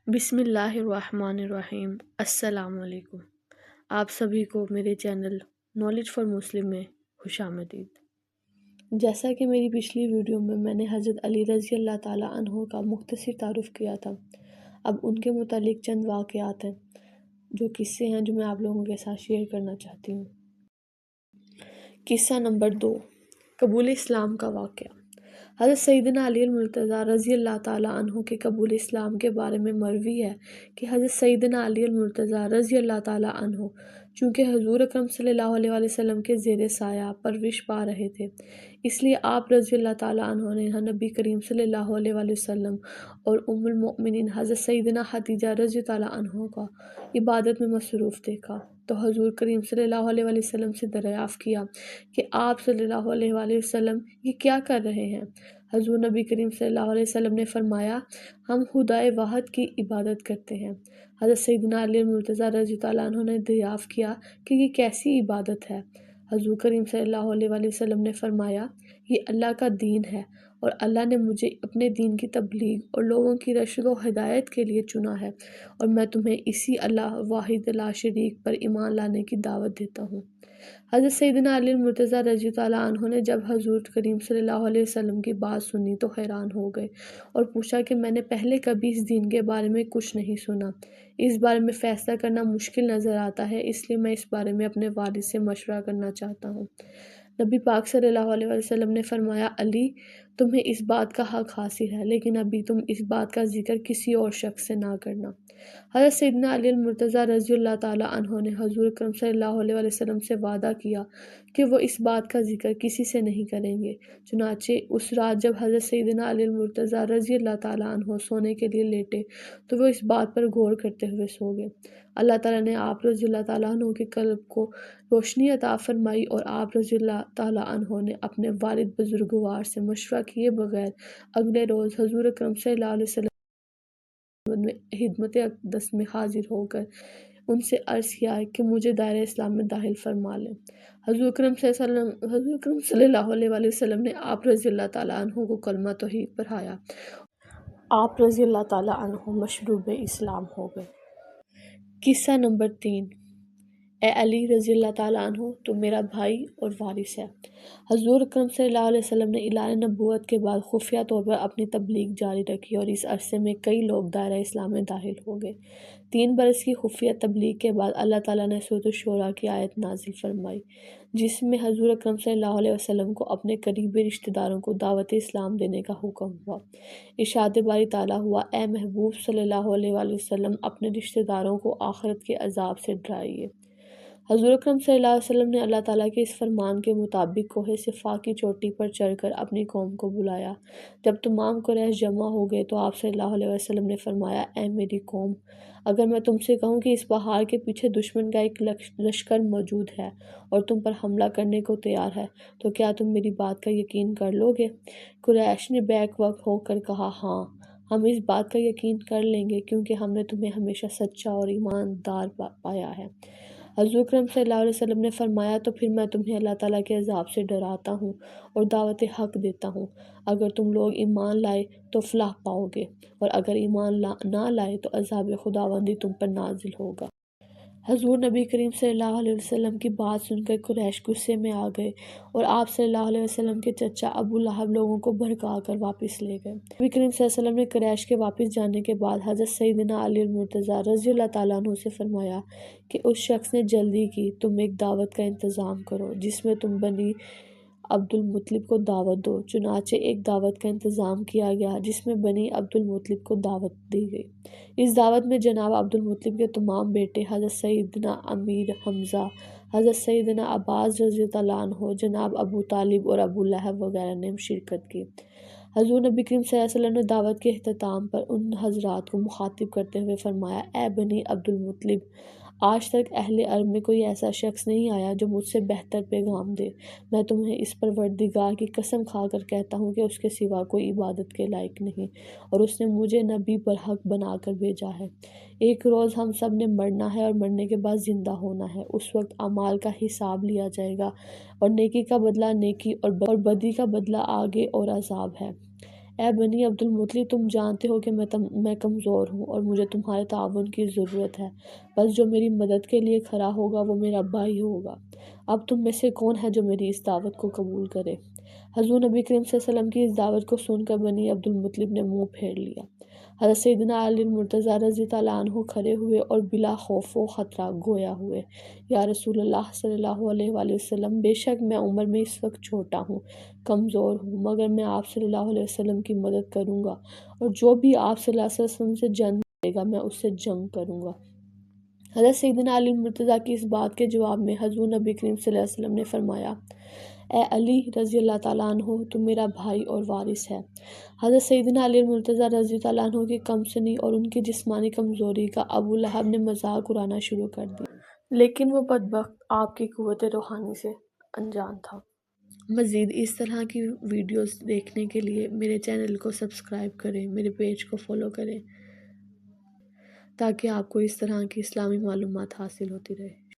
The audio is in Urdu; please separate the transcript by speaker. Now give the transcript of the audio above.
Speaker 1: بسم اللہ الرحمن الرحیم۔ السلام علیکم۔ آپ سبھی کو میرے چینل نالج فار مسلم میں خوش آمدید۔ جیسا کہ میری پچھلی ویڈیو میں نے حضرت علی رضی اللہ تعالیٰ عنہ کا مختصر تعارف کیا تھا، اب ان کے متعلق چند واقعات ہیں جو قصے ہیں جو میں آپ لوگوں کے ساتھ شیئر کرنا چاہتی ہوں۔ قصہ نمبر 2، قبول اسلام کا واقعہ۔ حضرت سیدنا علی المرتضیٰ رضی اللہ تعالیٰ عنہ کے قبول اسلام کے بارے میں مروی ہے کہ حضرت سیدنا علی المرتضیٰ رضی اللہ تعالیٰ عنہ چونکہ حضور اکرم صلی اللہ علیہ وسلم کے زیر سایہ پرورش پا رہے تھے، اس لیے آپ رضی اللہ تعالیٰ عنہ نے نبی کریم صلی اللہ علیہ وسلم اور ام المؤمنین حضرت سیدنا خدیجہ رضی تعالیٰ عنہ کا عبادت میں مصروف دیکھا تو حضور کریم صلی اللہ علیہ وسلم سے دریافت کیا کہ آپ صلی اللہ علیہ وسلم یہ کیا کر رہے ہیں؟ حضور نبی کریم صلی اللہ علیہ وسلم نے فرمایا، ہم خدائے واحد کی عبادت کرتے ہیں۔ حضرت سیدنا علی المرتضیٰ رضی اللہ عنہ نے دریافت کیا کہ یہ کیسی عبادت ہے؟ حضور کریم صلی اللہ علیہ وسلم نے فرمایا، یہ اللہ کا دین ہے اور اللہ نے مجھے اپنے دین کی تبلیغ اور لوگوں کی رشد و ہدایت کے لیے چنا ہے، اور میں تمہیں اسی اللہ واحد لا شریک پر ایمان لانے کی دعوت دیتا ہوں۔ حضرت سیدنا علی المرتضیٰ رضی اللہ عنہ نے جب حضور کریم صلی اللہ علیہ وسلم کی بات سنی تو حیران ہو گئے اور پوچھا کہ میں نے پہلے کبھی اس دین کے بارے میں کچھ نہیں سنا، اس بارے میں فیصلہ کرنا مشکل نظر آتا ہے، اس لیے میں اس بارے میں اپنے والد سے مشورہ کرنا چاہتا ہوں۔ نبی پاک صلی اللہ علیہ وسلم نے فرمایا، علی تمہیں اس بات کا حق حاصل ہے، لیکن ابھی تم اس بات کا ذکر کسی اور شخص سے نہ کرنا۔ حضرت سیدنا علی المرتضیٰ رضی اللہ تعالیٰ عنہ نے حضور اکرم صلی اللہ علیہ وسلم سے وعدہ کیا کہ وہ اس بات کا ذکر کسی سے نہیں کریں گے۔ چنانچہ اس رات جب حضرت سیدنا علی المرتضیٰ رضی اللہ تعالیٰ عنہ سونے کے لیے لیٹے تو وہ اس بات پر غور کرتے ہوئے سو گئے۔ اللہ تعالیٰ نے آپ رضی اللہ تعالیٰ عنہ کے قلب کو روشنی عطا فرمائی اور آپ رضی اللہ تعالیٰ عنہ نے اپنے والد بزرگوار سے مشورہ کیے بغیر اگلے روز حضور اکرم صلی اللہ علیہ وسلم خدمت اقدس میں حاضر ہو کر ان سے عرض کیا کہ مجھے دائرہ اسلام میں داخل فرما لیں۔ حضور اکرم صلی اللہ علیہ وسلم نے آپ رضی اللہ تعالیٰ عنہ کو کلمہ توحید پڑھایا، آپ رضی اللہ تعالیٰ عنہ مشروب اسلام ہو گئے۔ قصہ نمبر 3، اے علی رضی اللہ تعالیٰ عنہ تو میرا بھائی اور وارث ہے۔ حضور اکرم صلی اللہ علیہ وسلم نے اعلان نبوت کے بعد خفیہ طور پر اپنی تبلیغ جاری رکھی اور اس عرصے میں کئی لوگ دائرہ اسلام میں داخل ہو گئے۔ 3 برس کی خفیہ تبلیغ کے بعد اللہ تعالیٰ نے سورۃ الشورى کی آیت نازل فرمائی جس میں حضور اکرم صلی اللہ علیہ وسلم کو اپنے قریبی رشتہ داروں کو دعوت اسلام دینے کا حکم ہوا۔ ارشاد باری تعالیٰ ہوا، اے محبوب صلی اللہ علیہ وسلم اپنے رشتہ داروں کو آخرت کے عذاب سے ڈرائیے۔ حضور اکرم صلی اللہ علیہ وسلم نے اللہ تعالیٰ کے اس فرمان کے مطابق کوہ صفا کی چوٹی پر چڑھ کر اپنی قوم کو بلایا۔ جب تمام قریش جمع ہو گئے تو آپ صلی اللہ علیہ وسلم نے فرمایا، اے میری قوم، اگر میں تم سے کہوں کہ اس پہاڑ کے پیچھے دشمن کا ایک لشکر موجود ہے اور تم پر حملہ کرنے کو تیار ہے تو کیا تم میری بات کا یقین کر لو گے؟ قریش نے بیک وقت ہو کر کہا، ہاں، ہم اس بات کا یقین کر لیں گے کیونکہ ہم نے تمہیں ہمیشہ سچا اور ایماندار پایا ہے۔ حضور اکرم صلی اللہ علیہ وسلم نے فرمایا، تو پھر میں تمہیں اللہ تعالیٰ کے عذاب سے ڈراتا ہوں اور دعوت حق دیتا ہوں۔ اگر تم لوگ ایمان لائے تو فلاح پاؤ گے اور اگر ایمان نہ لائے تو عذاب خداوندی تم پر نازل ہوگا۔ حضور نبی کریم صلی اللہ علیہ وسلم کی بات سن کر قریش غصے میں آ گئے اور آپ صلی اللہ علیہ وسلم کے چچا ابو لہب لوگوں کو بھڑکا کر واپس لے گئے۔ نبی کریم صلی اللہ علیہ وسلم نے قریش کے واپس جانے کے بعد حضرت سیدنا علی المرتضیٰ رضی اللہ تعالیٰ عنہ سے فرمایا کہ اس شخص نے جلدی کی، تم ایک دعوت کا انتظام کرو جس میں تم بنی عبد المطلب کو دعوت دو۔ چنانچہ ایک دعوت کا انتظام کیا گیا جس میں بنی عبد المطلب کو دعوت دی گئی۔ اس دعوت میں جناب عبد المطلب کے تمام بیٹے، حضرت سیدنا امیر حمزہ، حضرت سیدنا عباس رضی اللہ عنہ، جناب ابو طالب اور ابو لہب وغیرہ نے شرکت کی۔ حضور نبی کریم صلی اللہ علیہ وسلم نے دعوت کے اختتام پر ان حضرات کو مخاطب کرتے ہوئے فرمایا، اے بنی عبد المطلب، آج تک اہل عرب میں کوئی ایسا شخص نہیں آیا جو مجھ سے بہتر پیغام دے۔ میں تمہیں اس پروردگار کی قسم کھا کر کہتا ہوں کہ اس کے سوا کوئی عبادت کے لائق نہیں اور اس نے مجھے نبی برحق بنا کر بھیجا ہے۔ ایک روز ہم سب نے مرنا ہے اور مرنے کے بعد زندہ ہونا ہے۔ اس وقت اعمال کا حساب لیا جائے گا اور نیکی کا بدلہ نیکی اور بدی کا بدلہ آگے اور عذاب ہے۔ اے بنی عبد المطلب، تم جانتے ہو کہ میں کمزور ہوں اور مجھے تمہارے تعاون کی ضرورت ہے، بس جو میری مدد کے لیے کھڑا ہوگا وہ میرا بھائی ہوگا۔ اب تم میں سے کون ہے جو میری اس دعوت کو قبول کرے؟ حضور نبی کریم صلی اللہ علیہ وسلم کی اس دعوت کو سن کر بنی عبد المطلب نے منہ پھیر لیا۔ حضرت سیدنا علی المرتضیٰ رضی اللہ عنہ کھڑے ہوئے اور بلا خوف و خطرہ گویا ہوئے، یا رسول اللہ صلی اللہ علیہ وآلہ وسلم، بے شک میں عمر میں اس وقت چھوٹا ہوں، کمزور ہوں، مگر میں آپ صلی اللہ علیہ وسلم کی مدد کروں گا، اور جو بھی آپ صلی اللہ علیہ وسلم سے جنگ کرے گا میں اس سے جنگ کروں گا۔ حضرت سیدنا علی المرتضیٰ کی اس بات کے جواب میں حضور نبی کریم صلی اللہ علیہ وسلم نے فرمایا، اے علی رضی اللہ تعالیٰ عنہ، تو میرا بھائی اور وارث ہے۔ حضرت سیدنا علی المرتضیٰ رضی اللہ عنہ کی کم سنی اور ان کی جسمانی کمزوری کا ابو لہب نے مذاق اڑانا شروع کر دیا، لیکن وہ بدبخت آپ کی قوت روحانی سے انجان تھا۔ مزید اس طرح کی ویڈیوز دیکھنے کے لیے میرے چینل کو سبسکرائب کریں، میرے پیج کو فالو کریں، تاکہ آپ کو اس طرح کی اسلامی معلومات حاصل ہوتی رہے۔